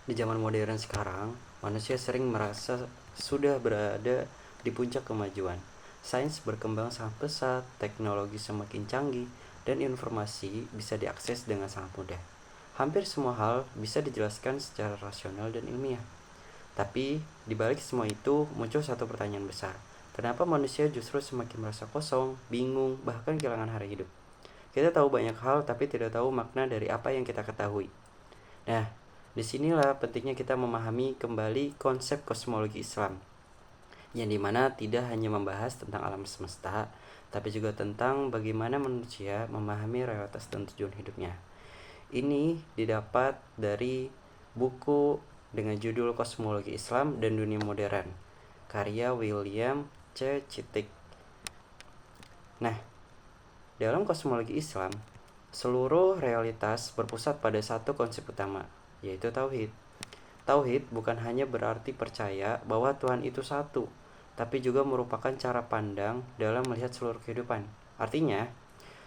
Di zaman modern sekarang, manusia sering merasa sudah berada di puncak kemajuan. Sains berkembang sangat pesat, teknologi semakin canggih, dan informasi bisa diakses dengan sangat mudah. Hampir semua hal bisa dijelaskan secara rasional dan ilmiah. Tapi, di balik semua itu muncul satu pertanyaan besar. Kenapa manusia justru semakin merasa kosong, bingung, bahkan kehilangan hari hidup? Kita tahu banyak hal tapi tidak tahu makna dari apa yang kita ketahui. Nah, disinilah pentingnya kita memahami kembali konsep kosmologi Islam, yang dimana tidak hanya membahas tentang alam semesta, tapi juga tentang bagaimana manusia memahami realitas dan tujuan hidupnya. Ini didapat dari buku dengan judul Kosmologi Islam dan Dunia Modern, karya William C. Chittick. Nah, dalam kosmologi Islam, seluruh realitas berpusat pada satu konsep utama, yaitu tauhid. Tauhid bukan hanya berarti percaya bahwa Tuhan itu satu, tapi juga merupakan cara pandang dalam melihat seluruh kehidupan. Artinya,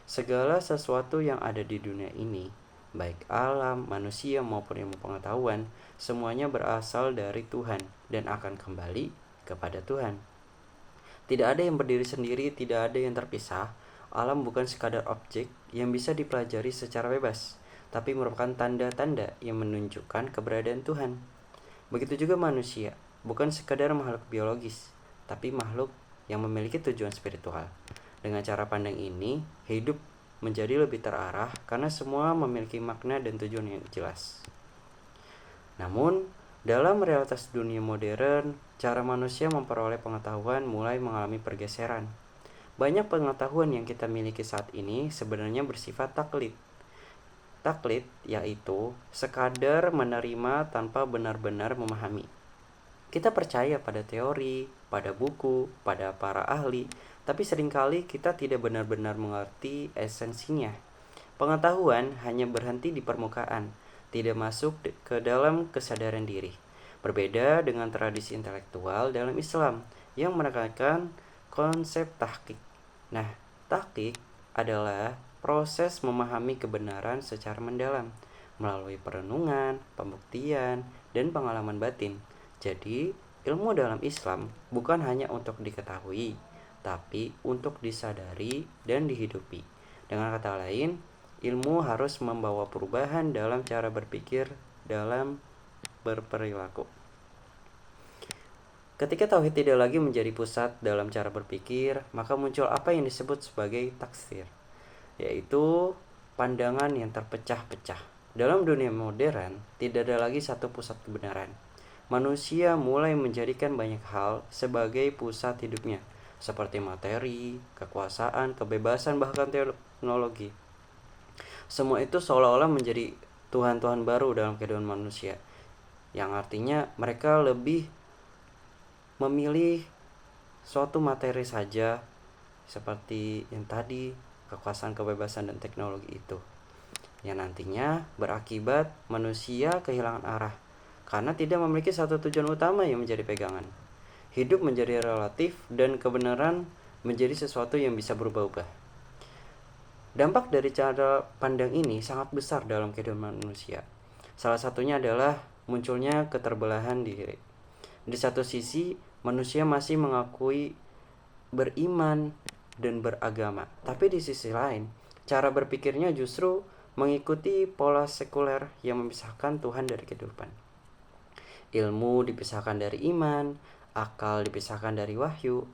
segala sesuatu yang ada di dunia ini, baik alam, manusia maupun ilmu pengetahuan, semuanya berasal dari Tuhan dan akan kembali kepada Tuhan. Tidak ada yang berdiri sendiri, tidak ada yang terpisah. Alam bukan sekadar objek yang bisa dipelajari secara bebas, tapi merupakan tanda-tanda yang menunjukkan keberadaan Tuhan. Begitu juga manusia, bukan sekadar makhluk biologis, tapi makhluk yang memiliki tujuan spiritual. Dengan cara pandang ini, hidup menjadi lebih terarah karena semua memiliki makna dan tujuan yang jelas. Namun, dalam realitas dunia modern, cara manusia memperoleh pengetahuan mulai mengalami pergeseran. Banyak pengetahuan yang kita miliki saat ini sebenarnya bersifat taklid. Taklid yaitu sekadar menerima tanpa benar-benar memahami. Kita percaya pada teori, pada buku, pada para ahli, tapi seringkali kita tidak benar-benar mengerti esensinya. Pengetahuan hanya berhenti di permukaan, tidak masuk ke dalam kesadaran diri. Berbeda dengan tradisi intelektual dalam Islam yang menekankan konsep tahqiq. Nah, tahqiq adalah proses memahami kebenaran secara mendalam melalui perenungan, pembuktian, dan pengalaman batin. Jadi, ilmu dalam Islam bukan hanya untuk diketahui, tapi untuk disadari dan dihidupi. Dengan kata lain, ilmu harus membawa perubahan dalam cara berpikir, dalam berperilaku. Ketika tauhid tidak lagi menjadi pusat dalam cara berpikir, maka muncul apa yang disebut sebagai taksir, yaitu pandangan yang terpecah-pecah. Dalam dunia modern, tidak ada lagi satu pusat kebenaran. Manusia mulai menjadikan banyak hal sebagai pusat hidupnya, seperti materi, kekuasaan, kebebasan, bahkan teknologi. Semua itu seolah-olah menjadi Tuhan-Tuhan baru dalam kehidupan manusia, yang artinya mereka lebih memilih suatu materi saja, seperti yang tadi, kekuasaan, kebebasan, dan teknologi itu, yang nantinya berakibat manusia kehilangan arah karena tidak memiliki satu tujuan utama yang menjadi pegangan. Hidup menjadi relatif dan kebenaran menjadi sesuatu yang bisa berubah-ubah. Dampak dari cara pandang ini sangat besar dalam kehidupan manusia. Salah satunya adalah munculnya keterbelahan diri. Di satu sisi, manusia masih mengakui beriman dan beragama, tapi di sisi lain, cara berpikirnya justru mengikuti pola sekuler yang memisahkan Tuhan dari kehidupan. Ilmu dipisahkan dari iman, akal dipisahkan dari wahyu,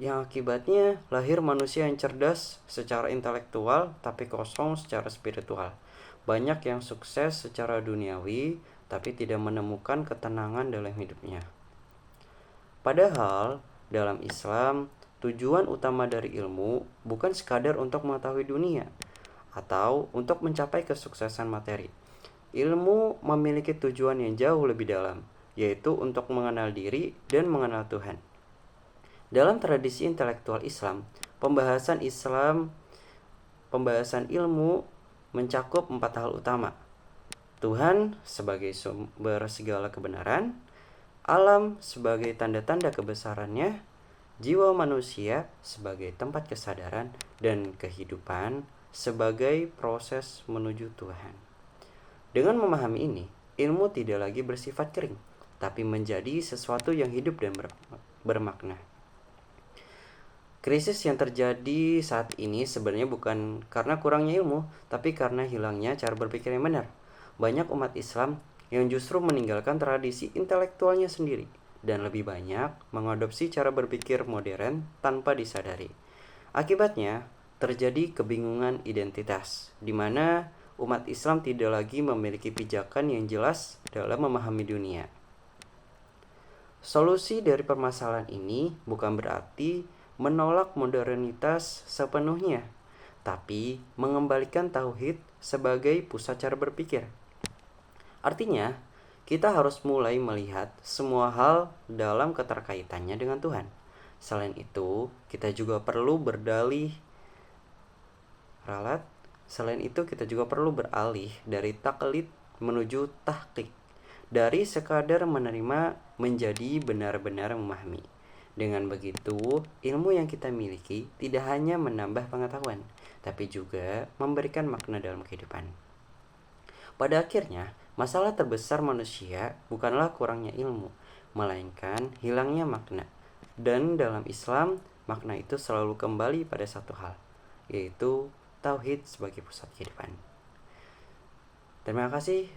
yang akibatnya lahir manusia yang cerdas secara intelektual tapi kosong secara spiritual. Banyak yang sukses secara duniawi tapi tidak menemukan ketenangan dalam hidupnya. Padahal dalam Islam, tujuan utama dari ilmu bukan sekadar untuk mengetahui dunia atau untuk mencapai kesuksesan materi. Ilmu memiliki tujuan yang jauh lebih dalam, yaitu untuk mengenal diri dan mengenal Tuhan. Dalam tradisi intelektual Islam, pembahasan ilmu mencakup 4 hal utama. Tuhan sebagai sumber segala kebenaran, alam sebagai tanda-tanda kebesarannya, jiwa manusia sebagai tempat kesadaran, dan kehidupan sebagai proses menuju Tuhan. Dengan memahami ini, ilmu tidak lagi bersifat kering, tapi menjadi sesuatu yang hidup dan bermakna. Krisis yang terjadi saat ini sebenarnya bukan karena kurangnya ilmu, tapi karena hilangnya cara berpikir yang benar. Banyak umat Islam yang justru meninggalkan tradisi intelektualnya sendiri dan lebih banyak mengadopsi cara berpikir modern tanpa disadari. Akibatnya, terjadi kebingungan identitas, di mana umat Islam tidak lagi memiliki pijakan yang jelas dalam memahami dunia. Solusi dari permasalahan ini bukan berarti menolak modernitas sepenuhnya, tapi mengembalikan tauhid sebagai pusat cara berpikir. Artinya, kita harus mulai melihat semua hal dalam keterkaitannya dengan Tuhan. Selain itu, kita juga perlu ralat. Selain itu, kita juga perlu beralih dari taklid menuju tahqiq. Dari sekadar menerima menjadi benar-benar memahami. Dengan begitu, ilmu yang kita miliki tidak hanya menambah pengetahuan, tapi juga memberikan makna dalam kehidupan. Pada akhirnya, masalah terbesar manusia bukanlah kurangnya ilmu, melainkan hilangnya makna. Dan dalam Islam, makna itu selalu kembali pada satu hal, yaitu tauhid sebagai pusat kehidupan. Terima kasih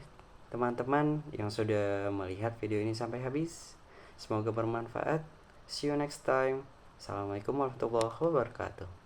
teman-teman yang sudah melihat video ini sampai habis. Semoga bermanfaat. See you next time. Assalamualaikum warahmatullahi wabarakatuh.